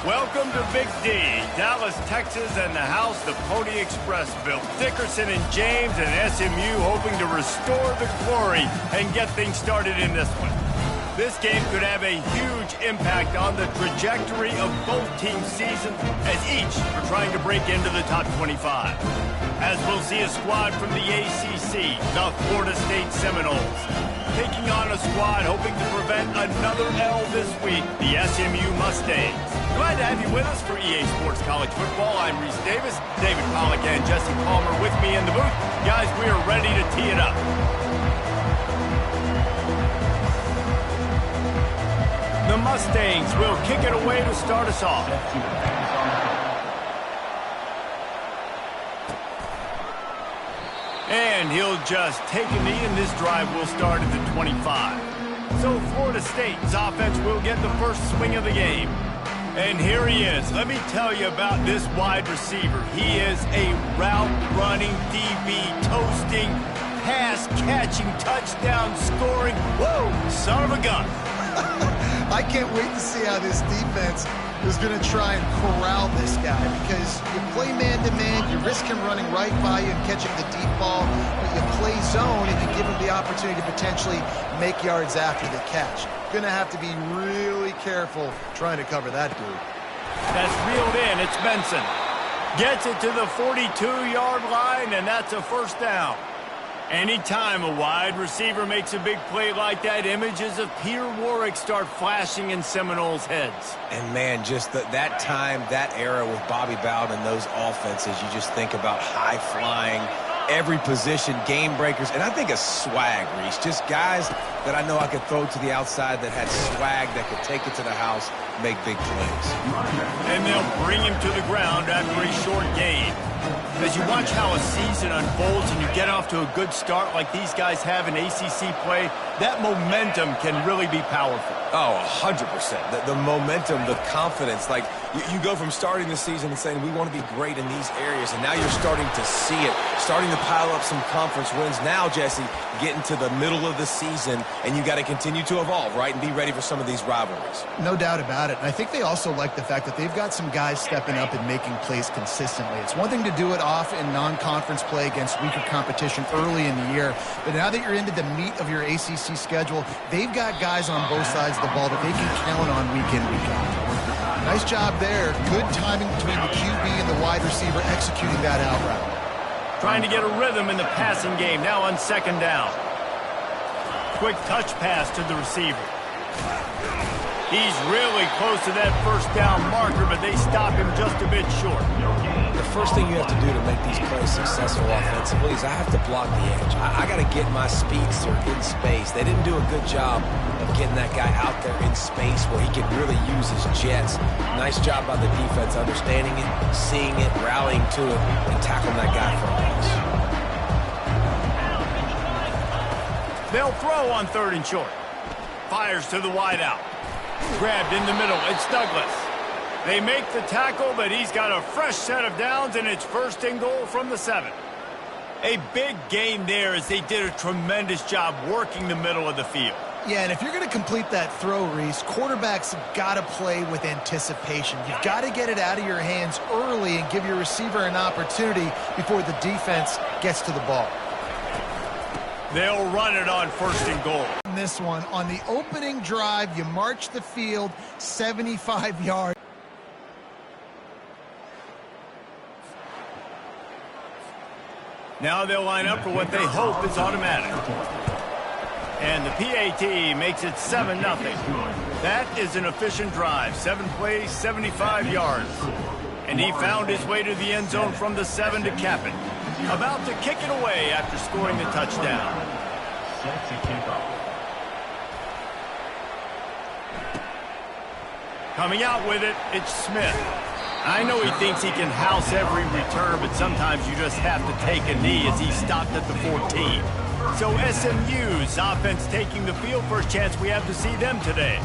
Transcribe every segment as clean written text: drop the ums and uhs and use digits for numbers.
Welcome to Big D, Dallas, Texas, and the house the Pony Express built. Dickerson and James and SMU hoping to restore the glory and get things started in this one. This game could have a huge impact on the trajectory of both teams' seasons as each are trying to break into the top 25. As we'll see a squad from the ACC, the Florida State Seminoles, taking on a squad hoping to prevent another L this week, the SMU Mustangs. Glad to have you with us for EA Sports College Football. I'm Reese Davis, David Pollack and Jesse Palmer with me in the booth. Guys, we are ready to tee it up. The Mustangs will kick it away to start us off. And he'll just take a knee, and this drive will start at the 25. So Florida State's offense will get the first swing of the game. And here he is. Let me tell you about this wide receiver. He is a route-running, DB, toasting, pass-catching, touchdown-scoring, woo, son of a gun. I can't wait to see how this defense is going to try and corral this guy, because you play man-to-man, you risk him running right by you and catching the deep ball, but you play zone and you give him the opportunity to potentially make yards after the catch. Going to have to be really careful trying to cover that dude. That's reeled in. It's Benson. Gets it to the 42-yard line, and that's a first down. Anytime a wide receiver makes a big play like that, images of Peter Warwick start flashing in Seminoles' heads. And, man, just that time, that era with Bobby Bowden and those offenses, you just think about high-flying, every position, game breakers, and I think a swag, Reese. Just guys that I know I could throw to the outside that had swag, that could take it to the house, make big plays. And they'll bring him to the ground after a short gain. As you watch how a season unfolds and you get off to a good start like these guys have in ACC play, that momentum can really be powerful. Oh, 100%. The momentum, the confidence. Like, you go from starting the season and saying, we want to be great in these areas, and now you're starting to see it, starting to pile up some conference wins. Now, Jesse, getting to the middle of the season, and you got to continue to evolve, right, and be ready for some of these rivalries. No doubt about it. And I think they also like the fact that they've got some guys stepping up and making plays consistently. It's one thing to do it off in non-conference play against weaker competition early in the year, but now that you're into the meat of your ACC schedule, they've got guys on both sides of the ball that they can count on week in, week out. Nice job there. Good timing between the QB and the wide receiver executing that out route. Trying to get a rhythm in the passing game, now on second down. Quick touch pass to the receiver. He's really close to that first down marker, but they stop him just a bit short. The first thing you have to do to make these plays successful offensively is I have to block the edge. I got to get my speedster in space. They didn't do a good job of getting that guy out there in space where he could really use his jets. Nice job by the defense understanding it, seeing it, rallying to it, and tackling that guy from us. They'll throw on third and short. Fires to the wide out. Grabbed in the middle. It's Douglas. They make the tackle, but he's got a fresh set of downs, and it's first and goal from the 7. A big gain there as they did a tremendous job working the middle of the field. Yeah, and if you're going to complete that throw, Reese, quarterbacks have got to play with anticipation. You've got to get it out of your hands early and give your receiver an opportunity before the defense gets to the ball. They'll run it on first and goal. This one, on the opening drive, you march the field 75 yards. Now they'll line up for what they hope is automatic. And the PAT makes it 7-0. That is an efficient drive. 7 plays, 75 yards. And he found his way to the end zone from the 7 to cap it. About to kick it away after scoring the touchdown. Coming out with it, it's Smith. I know he thinks he can house every return, but sometimes you just have to take a knee as he stopped at the 14. So SMU's offense taking the field. First chance we have to see them today.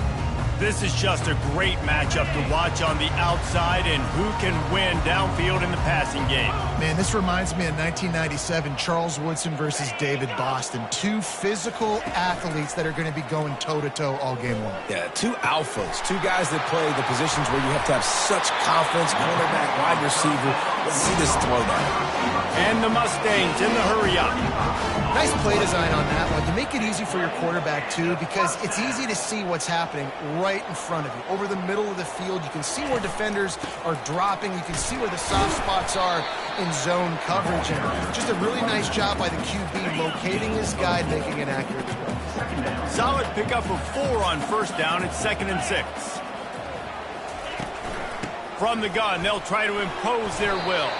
This is just a great matchup to watch on the outside and who can win downfield in the passing game. Man, this reminds me of 1997, Charles Woodson versus David Boston. Two physical athletes that are going to be going toe-to-toe all game long. Yeah, two alphas, two guys that play the positions where you have to have such confidence, cornerback, wide receiver. Let's see this throwdown. And the Mustangs in the hurry-up. Nice play design on that one. You make it easy for your quarterback, too, because it's easy to see what's happening right in front of you. Over the middle of the field, you can see where defenders are dropping. You can see where the soft spots are in zone coverage. And just a really nice job by the QB locating his guy and making an accurate throw. Solid pickup of 4 on first down. It's 2nd and 6. From the gun, they'll try to impose their will.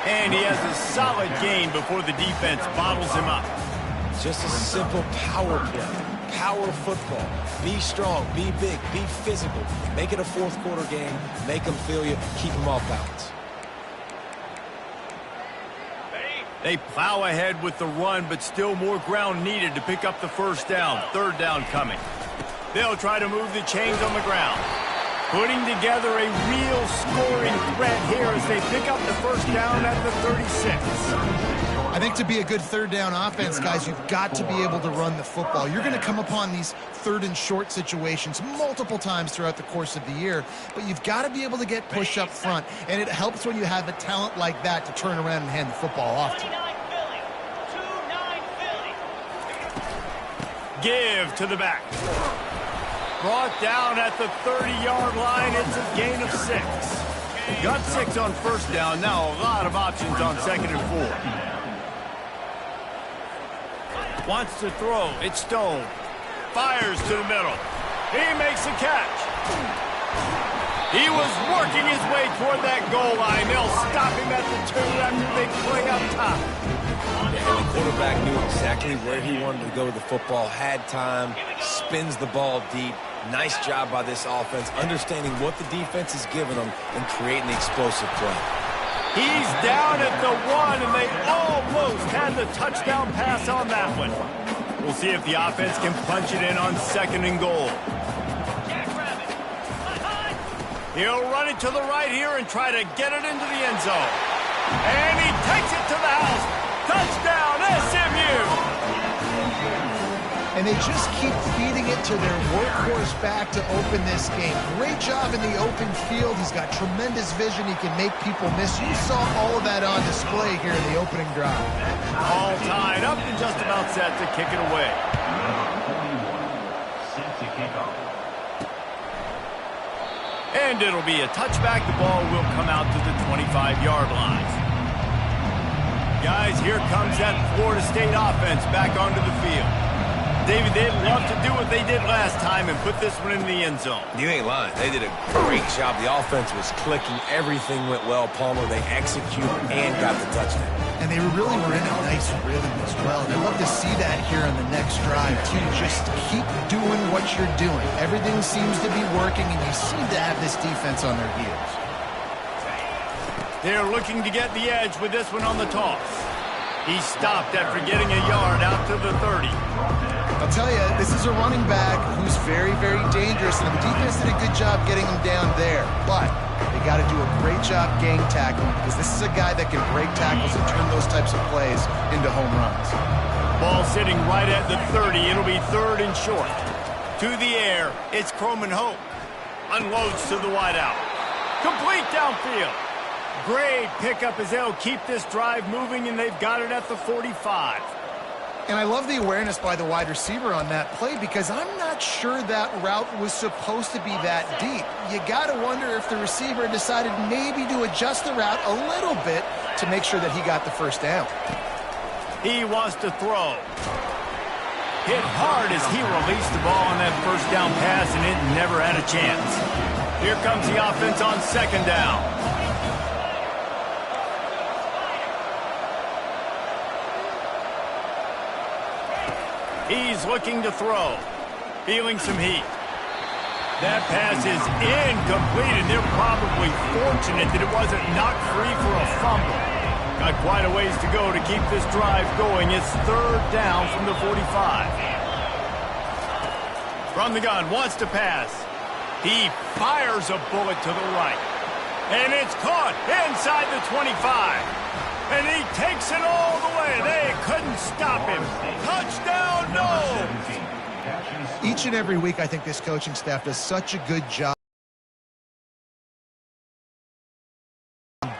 And he has a solid gain before the defense bottles him up. Just a simple power play. Power football. Be strong, be big, be physical. Make it a fourth quarter game. Make them feel you. Keep them off balance. They plow ahead with the run, but still more ground needed to pick up the first down. 3rd down coming. They'll try to move the chains on the ground. Putting together a real scoring threat here as they pick up the first down at the 36. I think to be a good 3rd down offense, guys, you've got to be able to run the football. You're going to come upon these 3rd and short situations multiple times throughout the course of the year, but you've got to be able to get push up front, and it helps when you have a talent like that to turn around and hand the football off to you. Give to the back. Brought down at the 30-yard line. It's a gain of 6. Got 6 on first down. Now a lot of options on 2nd and 4. Wants to throw. It's Stone. Fires to the middle. He makes a catch. He was working his way toward that goal line. They'll stop him at the 2 after they play up top. And the quarterback knew exactly where he wanted to go with the football, had time, spins the ball deep. Nice job by this offense, understanding what the defense is giving them and creating the explosive play. He's down at the 1, and they almost had the touchdown pass on that one. We'll see if the offense can punch it in on 2nd and goal. He'll run it to the right here and try to get it into the end zone. And he takes it to the house. Touchdown, SMU! And they just keep feeding it to their workhorse back to open this game. Great job in the open field. He's got tremendous vision. He can make people miss. You saw all of that on display here in the opening drive. All tied up and just about set to kick it away. And it'll be a touchback. The ball will come out to the 25-yard line. Guys, here comes that Florida State offense back onto the field. David, they'd love to do what they did last time and put this one in the end zone. You ain't lying. They did a great job. The offense was clicking. Everything went well. Palmer, they executed and got the touchdown. And they really were in a nice rhythm as well. And I'd love to see that here on the next drive, too. Just keep doing what you're doing. Everything seems to be working, and you seem to have this defense on their heels. They're looking to get the edge with this one on the toss. He stopped after getting a yard out to the 30. I'll tell you, this is a running back who's very, very dangerous, and the defense did a good job getting him down there. But they got to do a great job gang tackling, because this is a guy that can break tackles and turn those types of plays into home runs. Ball sitting right at the 30. It'll be 3rd and short. To the air, it's Croman Hope. Unloads to the wideout. Complete downfield. Great pickup as they'll keep this drive moving, and they've got it at the 45. And I love the awareness by the wide receiver on that play, because I'm not sure that route was supposed to be that deep. You got to wonder if the receiver decided maybe to adjust the route a little bit to make sure that he got the first down. He wants to throw. Hit hard as he released the ball on that first down pass, and it never had a chance. Here comes the offense on 2nd down. He's looking to throw. Feeling some heat. That pass is incomplete, and they're probably fortunate that it wasn't knocked free for a fumble. Got quite a ways to go to keep this drive going. It's 3rd down from the 45. From the gun, wants to pass. He fires a bullet to the right. And it's caught inside the 25. And he takes it all the way. They couldn't stop him. Touchdown, no! Each and every week, I think this coaching staff does such a good job.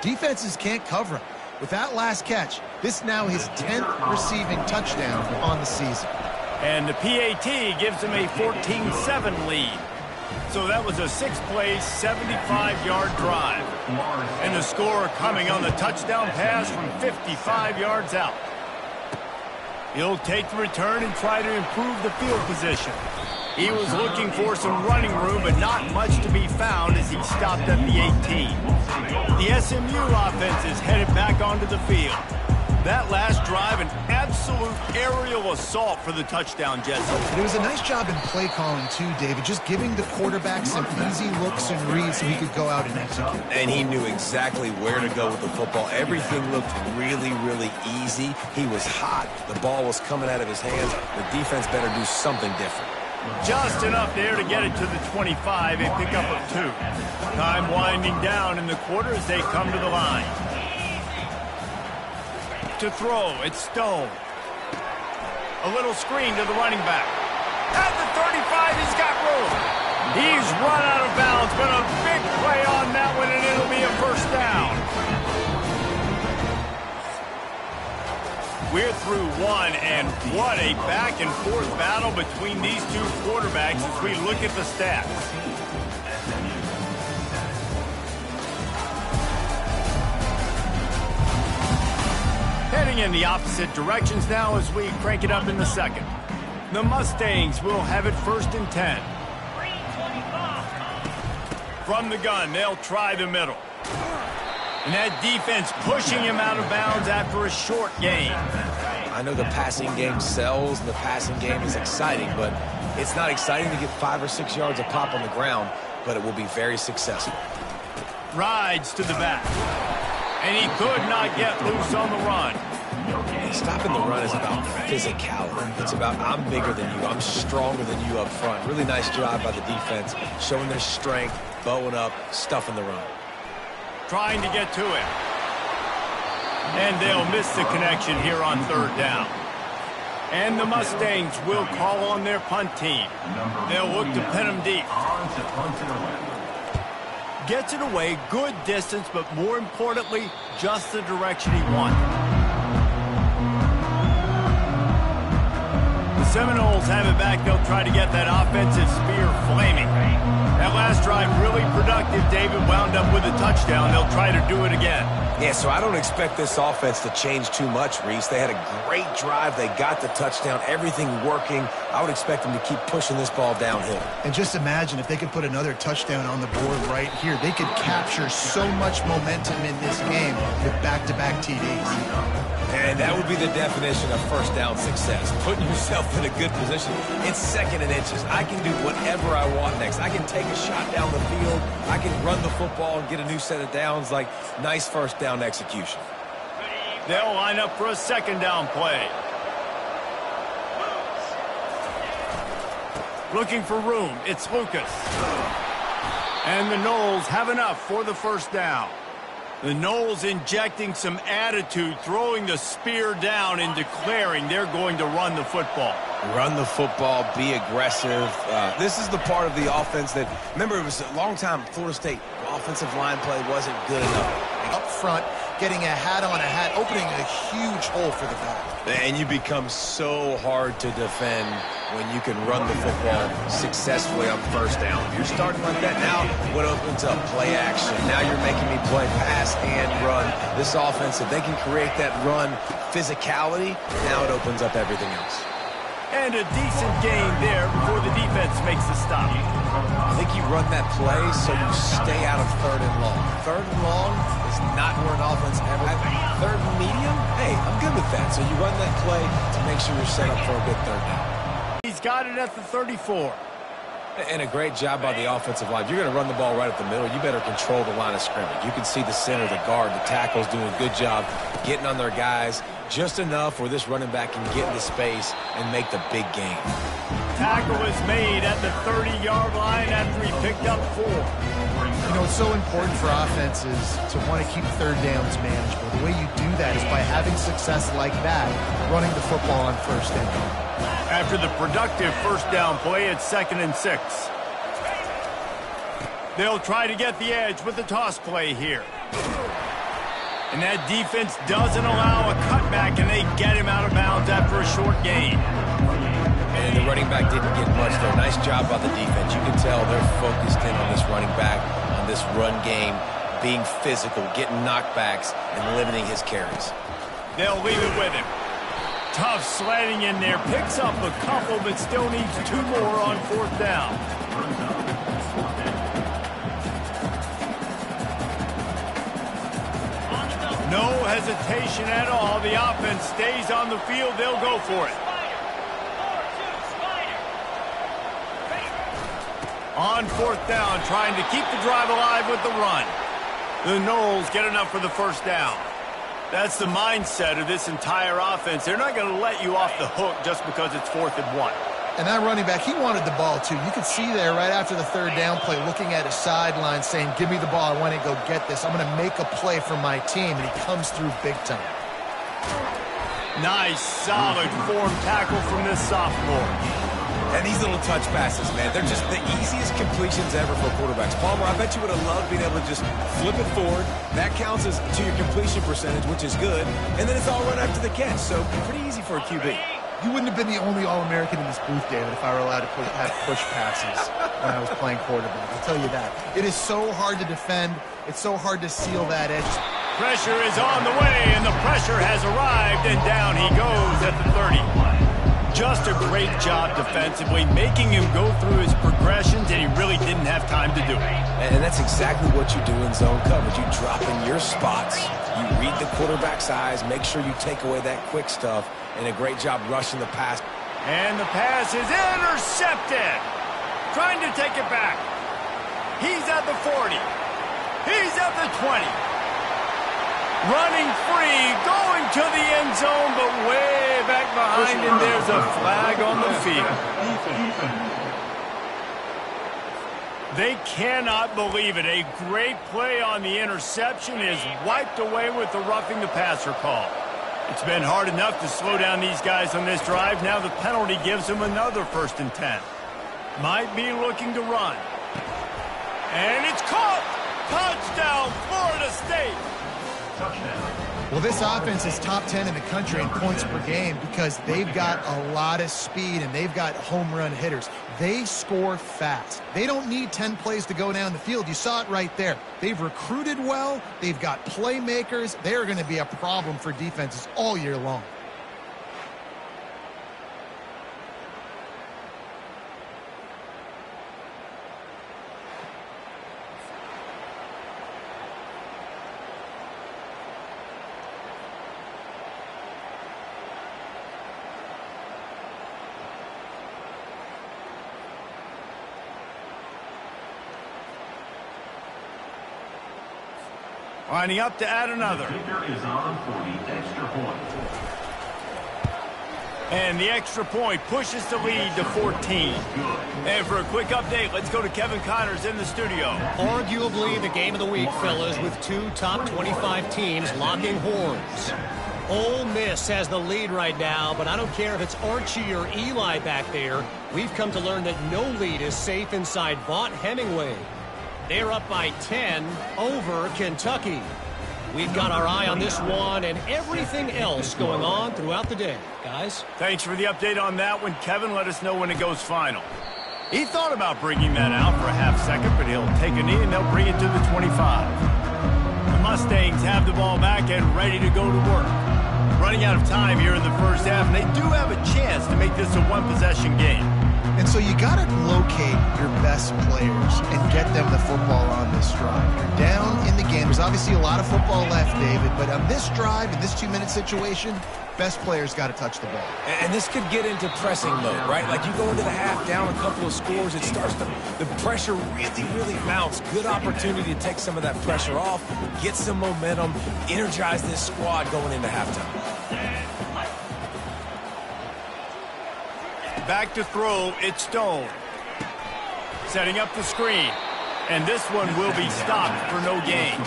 Defenses can't cover him. With that last catch, this now his 10th receiving touchdown on the season. And the PAT gives him a 14-7 lead. So that was a 6-play, 75-yard drive. And the score coming on the touchdown pass from 55 yards out. He'll take the return and try to improve the field position. He was looking for some running room, but not much to be found as he stopped at the 18. The SMU offense is headed back onto the field. That last drive, an absolute aerial assault for the touchdown, Jesse. And it was a nice job in play calling, too, David, just giving the quarterback some easy looks and reads so he could go out and execute. And he knew exactly where to go with the football. Everything looked really, really easy. He was hot. The ball was coming out of his hands. The defense better do something different. Just enough there to get it to the 25, a pickup of 2. Time winding down in the quarter as they come to the line. To throw, it's Stone. A little screen to the running back. At the 35, he's got room. He's run out of bounds, but a big play on that one, and it'll be a first down. We're through one, and what a back-and-forth battle between these two quarterbacks as we look at the stats. Heading in the opposite directions now as we crank it up in the second. The Mustangs will have it 1st and 10. From the gun, they'll try the middle. And that defense pushing him out of bounds after a short gain. I know the passing game sells and the passing game is exciting, but it's not exciting to get 5 or 6 yards a pop on the ground, but it will be very successful. Rides to the back. And he could not get loose on the run. Stopping the run is about physicality. It's about I'm bigger than you. I'm stronger than you up front. Really nice job by the defense, showing their strength, bowing up, stuffing the run. Trying to get to it. And they'll miss the connection here on 3rd down. And the Mustangs will call on their punt team. They'll look to pin them deep. Gets it away, good distance, but more importantly, just the direction he wanted. The Seminoles have it back. They'll try to get that offensive spear flaming. That last drive really productive. David wound up with a touchdown. They'll try to do it again. Yeah, so I don't expect this offense to change too much, Reese. They had a great drive. They got the touchdown. Everything working. I would expect them to keep pushing this ball downhill. And just imagine if they could put another touchdown on the board right here. They could capture so much momentum in this game with back-to-back TDs. And that would be the definition of first down success. Putting yourself in a good position. It's 2nd and inches. I can do whatever I want next. I can take a shot down the field. I can run the football and get a new set of downs. Like, nice first down execution. They'll line up for a 2nd down play. Looking for room. It's Lucas. And the Noles have enough for the first down. The Noles injecting some attitude, throwing the spear down and declaring they're going to run the football. Run the football, be aggressive. This is the part of the offense that, remember, it was a long time Florida State offensive line play wasn't good enough. Up front, getting a hat on a hat, opening a huge hole for the back. And you become so hard to defend when you can run the football successfully on first down. If you're starting like that, now what opens up? Play action. Now you're making me play pass and run. This offense, if they can create that run physicality, now it opens up everything else. And a decent gain there before the defense makes the stop. I think you run that play so you stay out of 3rd and long. 3rd and long is not where an offense ever... 3rd and medium? Hey, I'm good with that. So you run that play to make sure you're set up for a good 3rd down. He's got it at the 34. And a great job by the offensive line. If you're going to run the ball right up the middle, you better control the line of scrimmage. You can see the center, the guard, the tackles doing a good job getting on their guys just enough where this running back can get into space and make the big game. Tackle is made at the 30-yard line after he picked up 4. You know, it's so important for offenses to want to keep third downs manageable. The way you do that is by having success like that, running the football on first down. After the productive first down play, it's 2nd and 6. They'll try to get the edge with the toss play here. And that defense doesn't allow a cutback, and they get him out of bounds after a short gain. And the running back didn't get much there. Nice job by the defense. You can tell they're focused in on this running back, on this run game, being physical, getting knockbacks, and limiting his carries. They'll leave it with him. Tough sledding in there. Picks up a couple, but still needs 2 more on 4th down. No hesitation at all. The offense stays on the field. They'll go for it. On 4th down, trying to keep the drive alive with the run. The Knowles get enough for the first down. That's the mindset of this entire offense. They're not going to let you off the hook just because it's 4th and 1. And that running back, he wanted the ball, too. You could see there right after the 3rd down play, looking at his sideline, saying, give me the ball. I want to go get this. I'm going to make a play for my team. And he comes through big time. Nice, solid form tackle from this sophomore. And these little touch passes, man, they're just the easiest completions ever for quarterbacks. Palmer, I bet you would have loved being able to just flip it forward. That counts as to your completion percentage, which is good. And then it's all run after the catch, so pretty easy for a QB. You wouldn't have been the only All-American in this booth, David, if I were allowed to have push passes when I was playing quarterback. I'll tell you that. It is so hard to defend. It's so hard to seal that edge. Pressure is on the way, and the pressure has arrived, and down he goes at the 30. Just a great job defensively, making him go through his progressions, and he really didn't have time to do it. And that's exactly what you do in zone coverage. You drop in your spots, you read the quarterback's eyes, make sure you take away that quick stuff, and a great job rushing the pass. And the pass is intercepted. Trying to take it back. He's at the 40. He's at the 20. Running free, going to the end zone, but way back behind him, there's a flag on the field. They cannot believe it. A great play on the interception is wiped away with the roughing the passer call. It's been hard enough to slow down these guys on this drive. Now the penalty gives them another 1st and 10. Might be looking to run. And it's caught! Touchdown, Florida State! Well, this offense is top 10 in the country in points per game because they've got a lot of speed and they've got home run hitters. They score fast. They don't need 10 plays to go down the field. You saw it right there. They've recruited well. They've got playmakers. They are going to be a problem for defenses all year long. Lining up to add another. And the extra point pushes the lead to 14. And for a quick update, let's go to Kevin Connors in the studio. Arguably the game of the week, fellas, with 2 top 25 teams locking horns. Ole Miss has the lead right now, but I don't care if it's Archie or Eli back there. We've come to learn that no lead is safe inside Vaught Hemingway. They're up by 10 over Kentucky. We've got our eye on this one and everything else going on throughout the day. Guys? Thanks for the update on that one, Kevin. Let us know when it goes final. He thought about bringing that out for a half second, but he'll take a knee and they'll bring it to the 25. The Mustangs have the ball back and ready to go to work. running out of time here in the first half, and they do have a chance to make this a one-possession game. And so you got to locate your best players and get them the football on this drive. You're down in the game. There's obviously a lot of football left, David, but on this drive, in this 2-minute situation, best players got to touch the ball. And this could get into pressing mode, right? Like you go into the half down a couple of scores, it starts to, the pressure really mounts. Good opportunity to take some of that pressure off, get some momentum, energize this squad going into halftime. Back to throw, it's Stone. Setting up the screen. And this one will be stopped for no gain.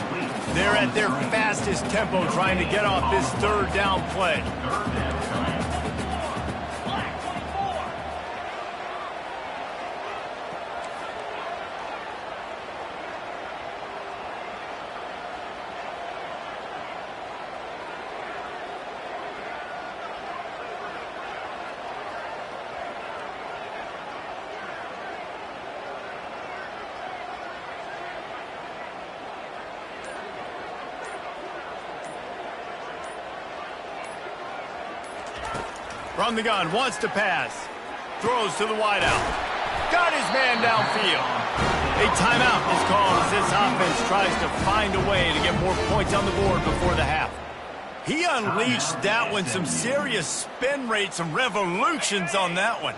They're at their fastest tempo trying to get off this third down play. From the gun, wants to pass. Throws to the wideout. Got his man downfield. A timeout is called as this offense tries to find a way to get more points on the board before the half. He unleashed that one. Some serious spin rates, some revolutions on that one.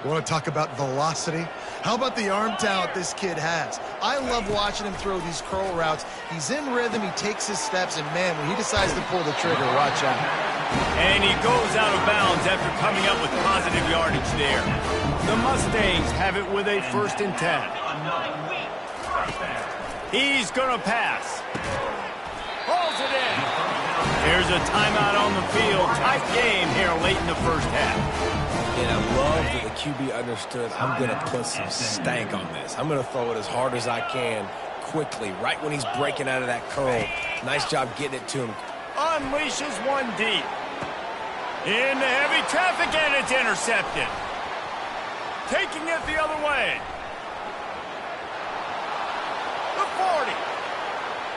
You want to talk about velocity? How about the arm talent this kid has? I love watching him throw these curl routes. He's in rhythm, he takes his steps, and man, when he decides to pull the trigger, watch out. And he goes out of bounds after coming up with positive yardage there. The Mustangs have it with a 1st and 10. He's going to pass. Pulls it in. Here's a timeout on the field. Tight game here late in the first half. And I love that the QB understood, I'm going to put some stank on this. I'm going to throw it as hard as I can quickly, right when he's breaking out of that curl. Nice job getting it to him. Unleashes one deep. Into heavy traffic, and it's intercepted. Taking it the other way. The 40.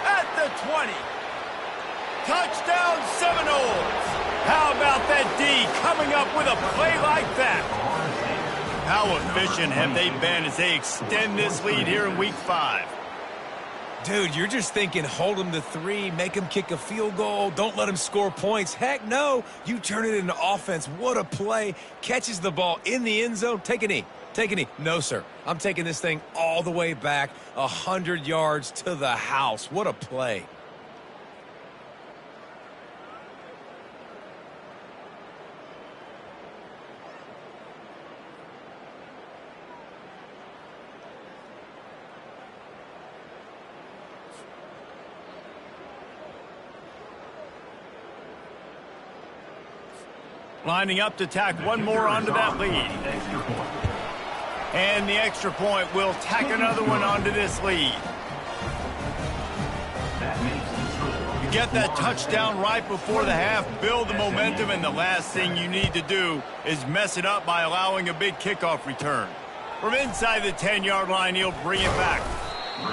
At the 20. Touchdown Seminoles. How about that D coming up with a play like that? How efficient have they been as they extend this lead here in Week 5? Dude, you're just thinking hold him to 3, make him kick a field goal, don't let him score points. Heck no, you turn it into offense. What a play. Catches the ball in the end zone. Take a knee. Take a knee. No, sir. I'm taking this thing all the way back 100 yards to the house. What a play. Lining up to tack one more onto that lead. And the extra point will tack another one onto this lead. You get that touchdown right before the half, build the momentum, and the last thing you need to do is mess it up by allowing a big kickoff return. From inside the 10-yard line, he'll bring it back.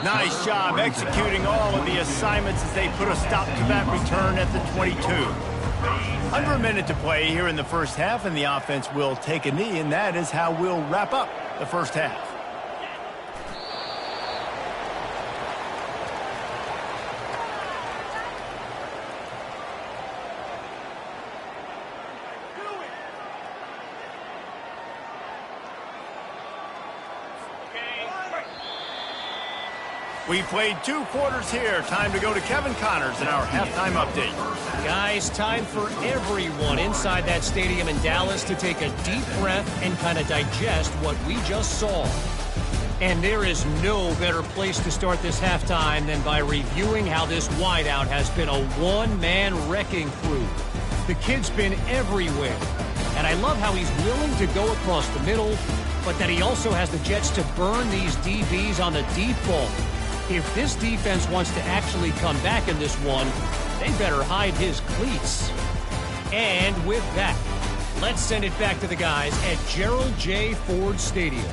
Nice job executing all of the assignments as they put a stop to that return at the 22. Under a minute to play here in the first half, and the offense will take a knee, and that is how we'll wrap up the first half. We played 2 quarters here. Time to go to Kevin Connors in our halftime update. Guys, time for everyone inside that stadium in Dallas to take a deep breath and kind of digest what we just saw. And there is no better place to start this halftime than by reviewing how this wideout has been a one-man wrecking crew. The kid's been everywhere. And I love how he's willing to go across the middle, but that he also has the jets to burn these DBs on the deep ball. If this defense wants to actually come back in this one, they better hide his cleats. And with that, let's send it back to the guys at Gerald J. Ford Stadium.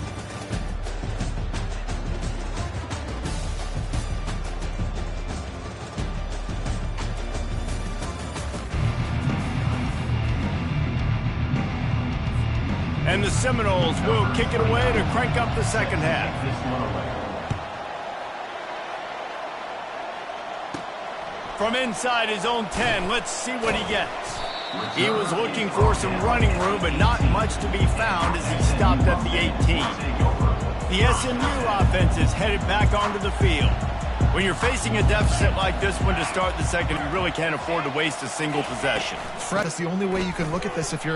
And the Seminoles will kick it away to crank up the second half. From inside his own 10, let's see what he gets. He was looking for some running room, but not much to be found as he stopped at the 18. The SMU offense is headed back onto the field. When you're facing a deficit like this one to start the second, you really can't afford to waste a single possession. Fred, that's the only way you can look at this if you're